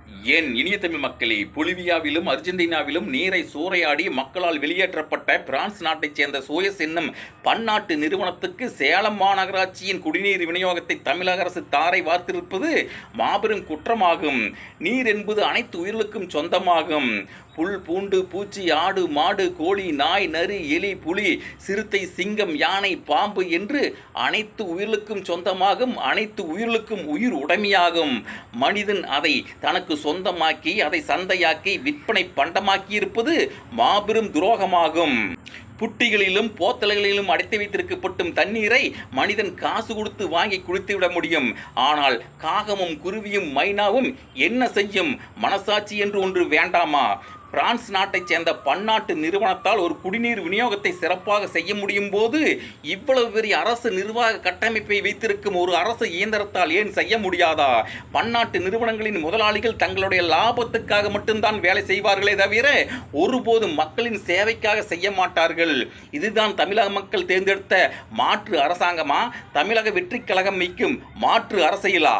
என் இனிய தமிழ் மக்களே, பொலிவியாவிலும் அர்ஜென்டினாவிலும் நீரை சூறையாடி மக்களால் வெளியேற்றப்பட்ட பிரான்ஸ் நாட்டைச் சேர்ந்த சோயஸ் என்னும் பன்னாட்டு நிறுவனத்துக்கு சேலம் மாநகராட்சியின் குடிநீர் விநியோகத்தை தமிழக அரசு தாரை வார்த்திருப்பது மாபெரும் குற்றமாகும். நீர் என்பது அனைத்து உயிர்களுக்கும் சொந்தமாகும். புல், பூண்டு, பூச்சி, ஆடு, மாடு, கோழி, நாய், நரி, எலி, புலி, சிறுத்தை, சிங்கம், யானை, பாம்பு என்று அனைத்து உயிர்களுக்கும் சொந்தமாகும். அனைத்து உயிர்களுக்கும் உயிர் உடைமையாகும். மனிதன் அதை தனக்கு சொந்தமாக்கி அதை சந்தையாக்கி விற்பனை பண்டமாக்கி இருப்பது மாபெரும் துரோகமாகும். புட்டிகளிலும் போத்தல்களிலும் அடைத்து வைத்திருக்கப்பட்டும் தண்ணீரை மனிதன் காசு கொடுத்து வாங்கி குடித்துவிட முடியும். ஆனால் காகமும் குருவியும் மைனாவும் என்ன செய்யும்? மனசாட்சி என்று ஒன்று வேண்டாமா? பிரான்ஸ் நாட்டைச் சேர்ந்த பன்னாட்டு நிறுவனத்தால் ஒரு குடிநீர் விநியோகத்தை சிறப்பாக செய்ய முடியும் போது இவ்வளவு பெரிய அரசு நிர்வாக கட்டமைப்பை வைத்திருக்கும் ஒரு அரசு இயந்திரத்தால் ஏன் செய்ய முடியாதா? பன்னாட்டு நிறுவனங்களின் முதலாளிகள் தங்களுடைய லாபத்துக்காக மட்டும்தான் வேலை செய்வார்களே தவிர ஒருபோதும் மக்களின் சேவைக்காக செய்ய மாட்டார்கள். இதுதான் தமிழக மக்கள் தேர்ந்தெடுத்த மாற்று அரசாங்கமா? தமிழக வெற்றி கழகம் வைக்கும் மாற்று அரசியலா?